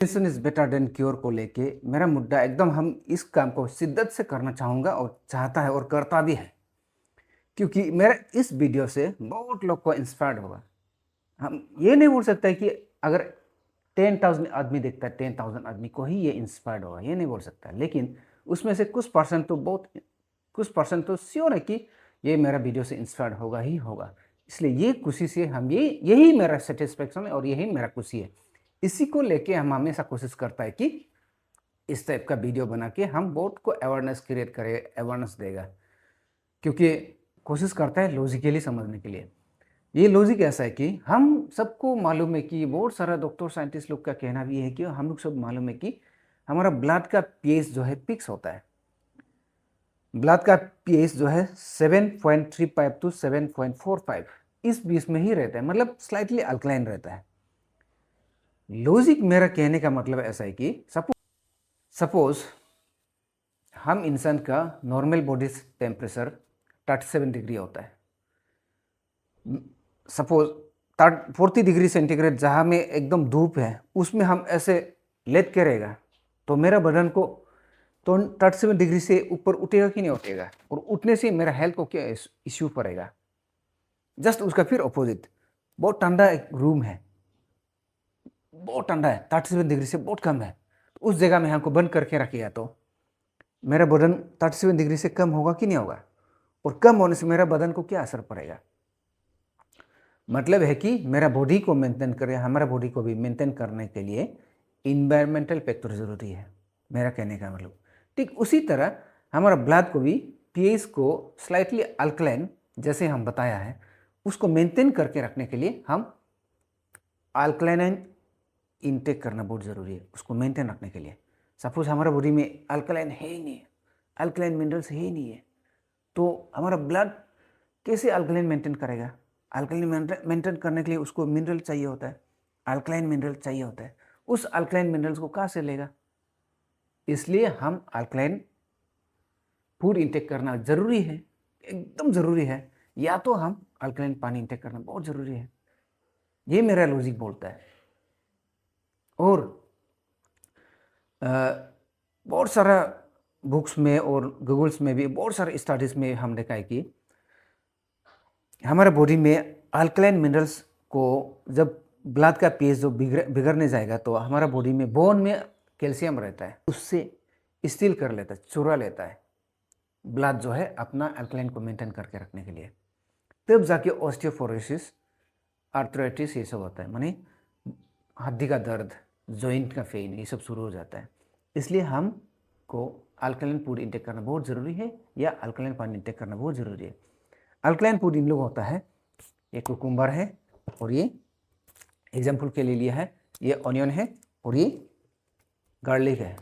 Prevention is better than cure को लेके मेरा मुद्दा एकदम हम इस काम को शिद्दत से करना चाहूँगा और चाहता है और करता भी है, क्योंकि मेरा इस वीडियो से बहुत लोग को इंस्पायर्ड होगा। हम ये नहीं बोल सकते कि अगर 10,000 आदमी देखता है 10,000 आदमी को ही ये इंस्पायर्ड होगा, ये नहीं बोल सकता, लेकिन उसमें से कुछ परसेंट तो श्योर है कि ये मेरा वीडियो से इंस्पायर्ड होगा ही होगा। इसलिए ये खुशी से हम यही मेरा सेटिस्फेक्शन है और यही मेरा खुशी है। इसी को लेके हम हमेशा कोशिश करता है कि इस टाइप का वीडियो बना के हम बहुत को अवेयरनेस क्रिएट करें, अवेयरनेस देगा, क्योंकि कोशिश करता है लॉजिकली समझने के लिए। ये लॉजिक ऐसा है कि हम सबको मालूम है कि बहुत सारा डॉक्टर साइंटिस्ट लोग का कहना भी है कि हम लोग सब मालूम है कि हमारा ब्लड का पीएच जो है फिक्स होता है। ब्लड का पीएच जो है 7.35 टू 7.45 इस बीच में ही रहता है, मतलब स्लाइटली अल्कलाइन रहता है। लॉजिक मेरा कहने का मतलब ऐसा है कि सपोज हम इंसान का नॉर्मल बॉडी टेम्परेचर 37 डिग्री होता है। सपोज 40 डिग्री सेंटीग्रेड जहाँ में एकदम धूप है उसमें हम ऐसे लेट के रहेगा तो मेरा बदन को तो 37 डिग्री से ऊपर उठेगा कि नहीं उठेगा, और उठने से मेरा हेल्थ को क्या इश्यू पड़ेगा। जस्ट उसका फिर अपोजिट, बहुत ठंडा एक रूम है, बहुत ठंडा है, 37 डिग्री से बहुत कम है, तो उस जगह में हमको बंद करके रखिएगा तो मेरा बदन 37 डिग्री से कम होगा कि नहीं होगा, और कम होने से मेरा बदन को क्या असर पड़ेगा। मतलब है कि मेरा बॉडी को मेंटेन करे, हमारा बॉडी को भी मेंटेन करने के लिए इन्वायरमेंटल फैक्टर ज़रूरी है, मेरा कहने का मतलब। ठीक उसी तरह हमारा ब्लड को भी पीएच को स्लाइटली अल्कलाइन जैसे हम बताया है उसको मेंटेन करके रखने के लिए हम अल्कलाइन इनटेक करना बहुत ज़रूरी है, उसको मेंटेन रखने के लिए। सपोज हमारा बॉडी में अल्कलाइन है ही नहीं है, अल्कलाइन मिनरल्स है ही नहीं है, तो हमारा ब्लड कैसे अल्कलाइन मेंटेन करेगा। अल्कलाइन मेंटेन करने के लिए उसको मिनरल चाहिए होता है, अल्कलाइन मिनरल चाहिए होता है। उस अल्कलाइन मिनरल्स को कहाँ से लेगा, इसलिए हम अल्कलाइन फूड इंटेक करना ज़रूरी है, एकदम ज़रूरी है। या तो हम अल्कलाइन पानी इंटेक करना बहुत ज़रूरी है, ये मेरा लॉजिक बोलता है। और बहुत सारा बुक्स में और गूगल्स में भी बहुत सारे स्टडीज़ में हम देखा है कि हमारे बॉडी में अल्कलाइन मिनरल्स को जब ब्लड का पीएच जो बिगड़ने जाएगा तो हमारा बॉडी में बोन में कैल्शियम रहता है, उससे स्टील कर लेता है, चुरा लेता है ब्लड जो है अपना अल्कलाइन को मेंटेन करके रखने के लिए। तब जाके ऑस्टियोपोरोसिस, आर्थराइटिस ये सब होता है, माने हड्डी का दर्द, जॉइंट का पेन ये सब शुरू हो जाता है। इसलिए हमको अल्कलाइन फूड इंटेक करना बहुत ज़रूरी है, या अल्कलाइन पानी इंटेक करना बहुत ज़रूरी है। अल्कलाइन फूड इन लोग होता है, ये कुकुम्बर है, और ये एग्जाम्पल के लिए लिया है, ये ऑनियन है, और ये गार्लिक है,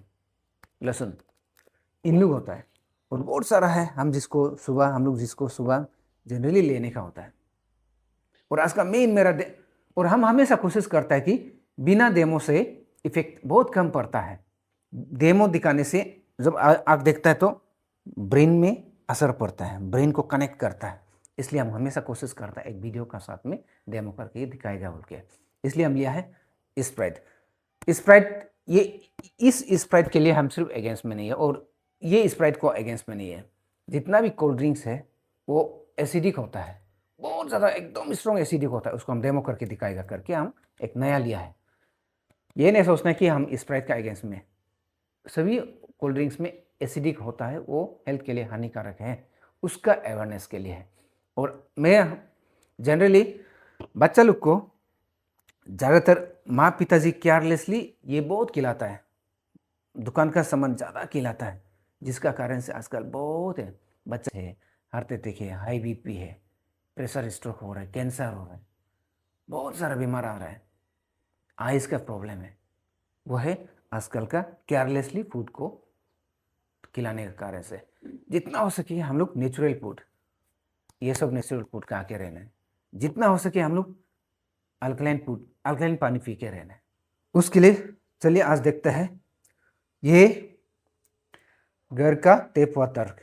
लहसुन, इन लोग होता है। और बहुत सारा है हम लोग जिसको सुबह जनरली लेने का होता है। और आज का मेन और हम हमेशा कोशिश करता है कि बिना डेमो से इफेक्ट बहुत कम पड़ता है। डेमो दिखाने से जब आँख देखता है तो ब्रेन में असर पड़ता है, ब्रेन को कनेक्ट करता है। इसलिए हम हमेशा कोशिश करता है एक वीडियो का साथ में डेमो करके दिखाएगा बोल के। इसलिए हम लिया है स्प्राइट। ये इस स्प्राइट के लिए हम सिर्फ अगेंस्ट में नहीं है, और ये स्प्राइट को अगेंस्ट में नहीं है। जितना भी कोल्ड ड्रिंक्स है वो एसिडिक होता है, बहुत ज़्यादा एकदम स्ट्रॉन्ग एसिडिक होता है, उसको हम डेमो करके दिखाएगा करके हम एक नया लिया है। ये नहीं सोचना कि हम स्प्राइट का अगेंस्ट में। सभी कोल्ड ड्रिंक्स में एसिडिक होता है, वो हेल्थ के लिए हानिकारक है, उसका अवेयरनेस के लिए है। और मैं जनरली बच्चा लोग को ज़्यादातर माँ पिताजी केयरलेसली ये बहुत खिलाता है, दुकान का सामान ज़्यादा खिलाता है, जिसका कारण से आजकल बहुत है बच्चे है हार्ट अटैक है, हाई बीपी है, प्रेशर स्ट्रोक हो रहा है, कैंसर हो रहा है, बहुत सारा बीमार आ रहा है, आइस का प्रॉब्लम है। वो है आजकल का केयरलेसली फूड को खिलाने के कारण से। जितना हो सके हम लोग नेचुरल फूड, ये सब नेचुरल फूड खा के रहना है। जितना हो सके हम लोग अल्कलाइन पानी पी के रहना है। उसके लिए चलिए आज देखते हैं ये घर का टेप वाटर,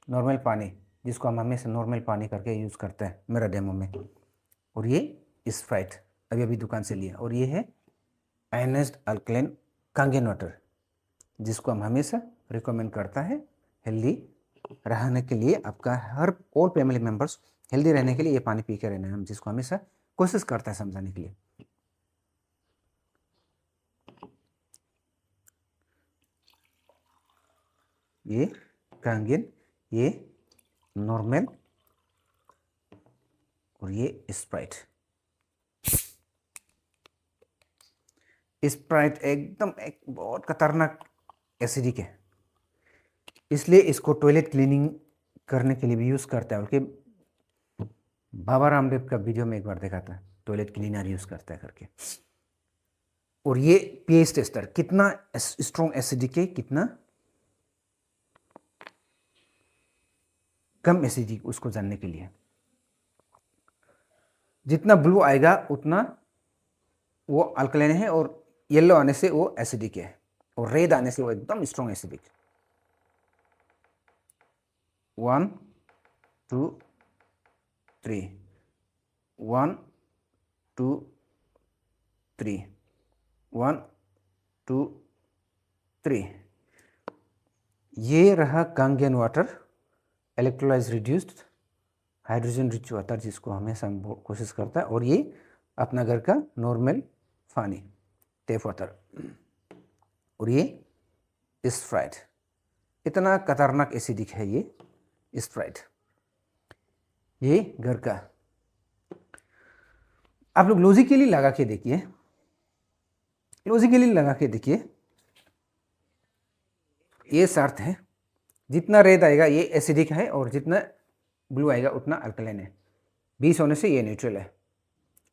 नॉर्मल पानी, जिसको हम हमेशा नॉर्मल पानी करके यूज़ करते हैं मेरा डेमो में। और ये स्प्राइट अभी दुकान से लिया, और ये है आयनाइज्ड अल्कलाइन कांगेन वाटर, जिसको हम हमेशा रिकमेंड करता है हेल्दी रहने के लिए। आपका हर ऑल फैमिली मेंबर्स हेल्दी रहने के लिए ये पानी पी के रहना है, हम जिसको हमेशा कोशिश करता है समझाने के लिए। ये कांगेन, ये नॉर्मल और ये स्प्राइट। स्प्राइट एकदम एक बहुत खतरनाक एसिडिक है, इसलिए इसको टॉयलेट क्लीनिंग करने के लिए भी यूज़ करता है। बल्कि बाबा रामदेव का वीडियो में एक बार देखा था, टॉयलेट क्लीनर यूज़ करता है करके। और ये पीएच टेस्टर कितना स्ट्रॉन्ग एसिडिक है, कितना कम एसिडिक, उसको जानने के लिए। जितना ब्लू आएगा उतना वो अल्कलाइन है, और येलो आने से वो एसिडिक है, और रेड आने से वो एकदम स्ट्रॉन्ग एसिडिक। 1 2 3 1 2 3 1 2 3। ये रहा Kangen water, electrolyze reduced hydrogen rich water, जिसको हमेशा हम कोशिश करता है। और ये अपना घर का नॉर्मल पानी, टेप वाटर। और ये स्प्राइट, इतना खतरनाक एसिडिक है ये स्प्राइट, ये घर का। आप लोग लॉजिकली लगा के देखिए, लॉजिकली लगा के देखिए, ये शर्त है, जितना रेड आएगा ये एसिडिक है, और जितना ब्लू आएगा उतना अल्कलाइन है। 20 होने से ये न्यूट्रल है।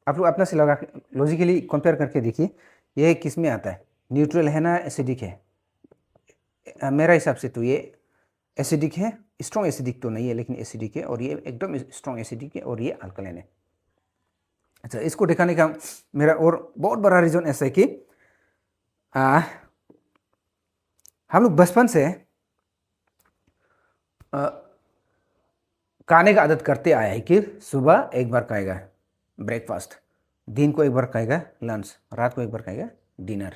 आप लोग अपना से लगा के लॉजिकली कंपेयर करके देखिए, ये किस में आता है, न्यूट्रल है ना एसिडिक है। मेरा हिसाब से तो ये एसिडिक है, स्ट्रॉन्ग एसिडिक तो नहीं है लेकिन एसिडिक है, और ये एकदम स्ट्रॉन्ग एसिडिक है, और ये अल्कलाइन है। अच्छा, इसको दिखाने का मेरा और बहुत बड़ा रीज़न ऐसा है कि हम लोग बचपन से खाने का आदत करते आया है कि सुबह एक बार खाएगा ब्रेकफास्ट, दिन को एक बार खाएगा लंच, रात को एक बार खाएगा डिनर।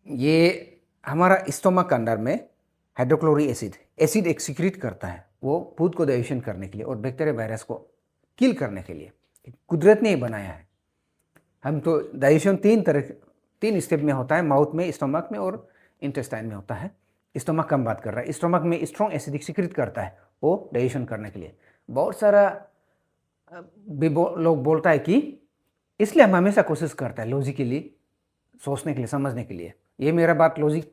ये हमारा स्टोमक के अंदर में हाइड्रोक्लोरिक एसिड एक्सीक्रीट करता है, वो फूड को डाइजेशन करने के लिए और बैक्टीरिया वायरस को किल करने के लिए। कुदरत ने बनाया है। हम तो डाइजेशन तीन स्टेप में होता है, माउथ में, स्टोमक में और इंटेस्टाइन में होता है। स्टोमक कम बात कर रहा है। स्टोमक में स्ट्रॉन्ग एसिड सीक्रेट करता है वो डाइजेशन करने के लिए। बहुत सारा लोग बोलता है कि इसलिए हम हमेशा कोशिश करता है लॉजिकली सोचने के लिए, समझने के लिए। ये मेरा बात लॉजिक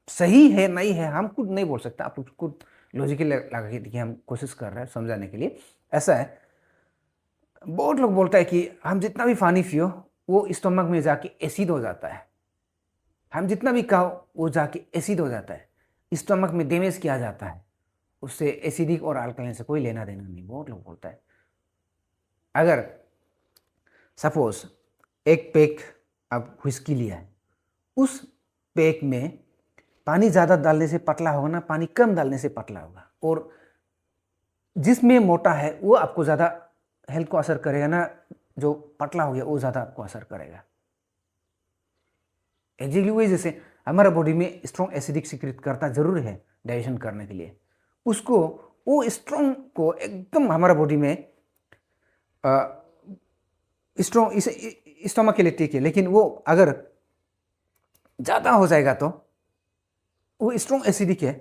सही है नहीं है हम खुद नहीं बोल सकता, आप खुद लॉजिकली लगा के देखिए, हम कोशिश कर रहे हैं समझाने के लिए। ऐसा है, बहुत लोग बोलता है कि हम जितना भी पानी पियो वो स्टोमक में जाके एसिड हो जाता है, हम जितना भी खाओ वो जाके एसिड हो जाता है, स्टोमक में डैमेज किया जाता है, उससे एसिडिक और अल्कलाइन से कोई लेना देना नहीं। बहुत लोग बोलता है। अगर सपोज एक पैक आप व्हिस्की लिया है, उस पैक में पानी ज़्यादा डालने से पतला होगा ना, पानी कम डालने से पतला होगा। और जिसमें मोटा है वो आपको ज़्यादा हेल्थ को असर करेगा ना, जो पतला हो गया वो ज़्यादा आपको असर करेगा। एग्जैक्टली वही जैसे हमारा बॉडी में स्ट्रॉन्ग एसिडिक सीक्रेट करता जरूर है डाइजेशन करने के लिए, उसको वो स्ट्रॉन्ग को एकदम हमारा बॉडी में स्ट्रॉन्ग इस स्टोमक के लिए ठीक है, लेकिन वो अगर ज़्यादा हो जाएगा तो वो स्ट्रॉन्ग एसिडिक है,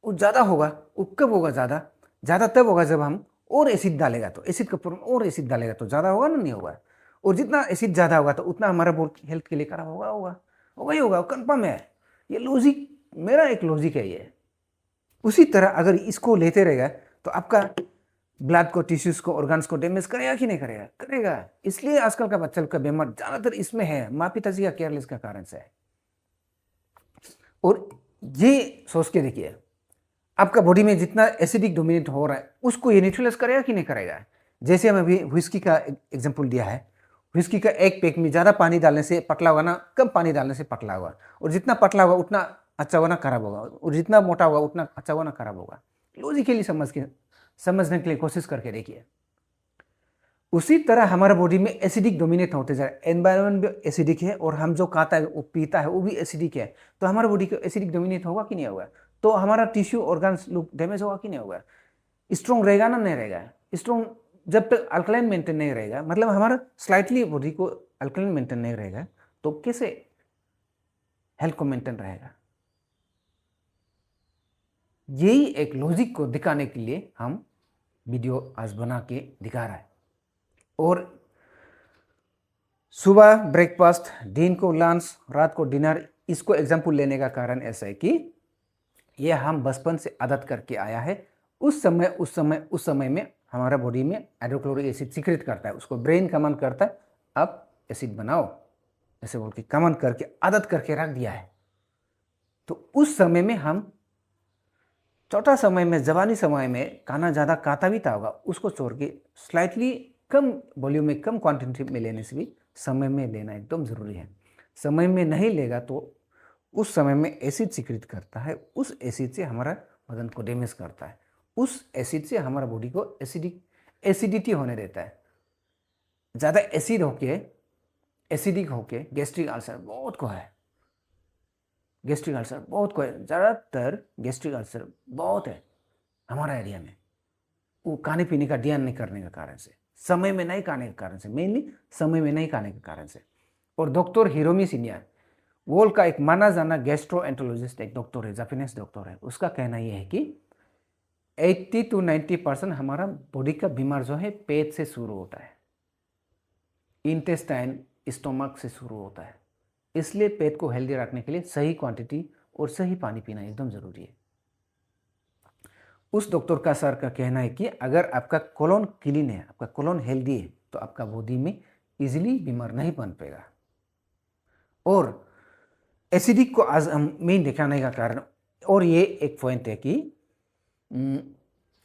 वो ज़्यादा होगा। वो कब होगा ज़्यादा? ज़्यादा तब होगा जब हम और एसिड डालेगा, तो एसिड का पूर्ण और एसिड डालेगा तो ज़्यादा होगा ना, नहीं होगा। और जितना एसिड ज़्यादा होगा तो उतना हमारा बॉडी हेल्थ के लिए खराब होगा होगा होगा ही होगा, कन्फर्म है। ये लॉजिक, मेरा एक लॉजिक है ये। उसी तरह अगर इसको लेते रहेगा तो आपका ब्लड को, टिश्यूज को, ऑर्गन्स को डैमेज करेगा कि नहीं करेगा? करेगा। इसलिए आजकल का बच्चा का बीमार ज़्यादातर इसमें है, माँ पिताजी का केयरलेस का कारण से है। और ये सोच के देखिए, आपका बॉडी में जितना एसिडिक डोमिनेट हो रहा है उसको ये न्यूट्रलाइज करेगा कि नहीं करेगा? जैसे हम अभी व्हिस्की का एग्जांपल दिया है, व्हिस्की का एक पैक में ज़्यादा पानी डालने से पतला होगा ना, कम पानी डालने से पतला होगा। और जितना पतला होगा उतना अच्छा होगा ना, खराब होगा। और जितना मोटा होगा उतना अच्छा होगा ना, खराब होगा। लॉजिकली समझने के लिए कोशिश करके देखिए। उसी तरह हमारा बॉडी में एसिडिक डोमिनेट होते जा रहा है, एनवायरनमेंट भी एसिडिक है और हम जो खाता है वो पीता है वो भी एसिडिक है, तो हमारा बॉडी को एसिडिक डोमिनेट होगा कि नहीं होगा, तो हमारा टिश्यू ऑर्गन्स लोग डैमेज होगा कि नहीं होगा, स्ट्रॉन्ग रहेगा ना नहीं रहेगा, स्ट्रॉन्ग जब तक अल्कलाइन मेंटेन नहीं रहेगा, मतलब हमारा स्लाइटली बॉडी को अल्कलाइन मेंटेन नहीं रहेगा तो कैसे हेल्थ को मेंटेन रहेगा। यही एक लॉजिक को दिखाने के लिए हम वीडियो आज बना के दिखा रहा है। और सुबह ब्रेकफास्ट, दिन को लंच, रात को डिनर, इसको एग्जाम्पल लेने का कारण ऐसा है कि ये हम बचपन से आदत करके आया है। उस समय में हमारा बॉडी में हाइड्रोक्लोरिक एसिड सीक्रेट करता है, उसको ब्रेन कमांड करता है अब एसिड बनाओ, ऐसे बोल के कमांड करके आदत करके रख दिया है। तो उस समय में हम छोटा समय में, जवानी समय में खाना ज़्यादा खाता भी था होगा, उसको छोड़ के स्लाइटली कम वॉल्यूम में, कम क्वांटिटी में लेने से भी समय में लेना एकदम ज़रूरी है। समय में नहीं लेगा तो उस समय में एसिड सीक्रेट करता है, उस एसिड से हमारा बदन को डैमेज करता है, उस एसिड से हमारा बॉडी को एसिडिटी होने देता है। ज़्यादा एसिडिक होके गैस्ट्रिक अल्सर बहुत को है, गैस्ट्रिक अल्सर बहुत को है, ज़्यादातर गैस्ट्रिक अल्सर बहुत है हमारा एरिया में, वो खाने पीने का ध्यान नहीं करने के कारण से, समय में नहीं खाने के कारण से, मेनली समय में नहीं खाने के कारण से। और डॉक्टर हिरोमी सिन्या वर्ल्ड का एक माना जाना गैस्ट्रोएंटरोलॉजिस्ट एक डॉक्टर है, जापानीज डॉक्टर है, उसका कहना यह है कि 80 to 90% हमारा बॉडी का बीमार जो है पेट से शुरू होता है, इंटेस्टाइन, स्टोमक से शुरू होता है। इसलिए पेट को हेल्दी रखने के लिए सही क्वांटिटी और सही पानी पीना एकदम ज़रूरी है। उस डॉक्टर का सर का कहना है कि अगर आपका कोलोन क्लीन है, आपका कोलोन हेल्दी है, तो आपका बॉडी में इजीली बीमार नहीं बन पाएगा। और एसिडिक को आज हम मेन दिखाने का कारण, और ये एक पॉइंट है कि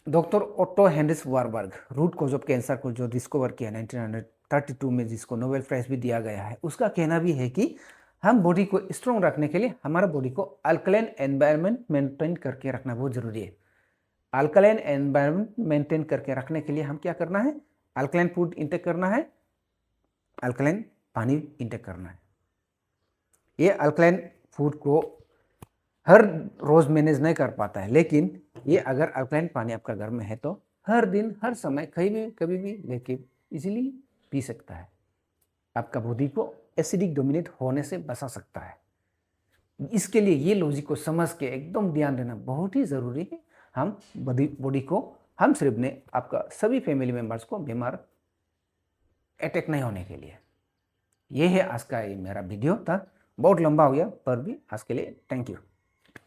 doctor Otto Heinrich Warburg root cause of cancer को जो डिस्कवर किया 1932 में, जिसको नोबेल प्राइज भी दिया गया है, उसका कहना भी है कि हम बॉडी को स्ट्रॉन्ग रखने के लिए हमारा बॉडी को अल्कलाइन एनवायरनमेंट मेंटेन करके रखना बहुत ज़रूरी है। अल्कलाइन एनवायरनमेंट मेंटेन करके रखने के लिए हम क्या करना है, अल्कलाइन फूड इंटेक करना है, अल्कलाइन पानी इंटेक करना है। ये अल्कलाइन फूड को हर रोज़ मैनेज नहीं कर पाता है, लेकिन ये अगर अल्कलाइन पानी आपका घर में है तो हर दिन, हर समय, कभी भी लेके इजीली पी सकता है, आपका बॉडी को एसिडिक डोमिनेट होने से बचा सकता है। इसके लिए ये लॉजिक को समझ के एकदम ध्यान देना बहुत ही ज़रूरी है। हम बॉडी को, हम सिर्फ ने, आपका सभी फैमिली मेम्बर्स को बीमार अटैक नहीं होने के लिए। ये है आज का ये मेरा वीडियो था, बहुत लंबा हो गया पर भी आज के लिए थैंक यू।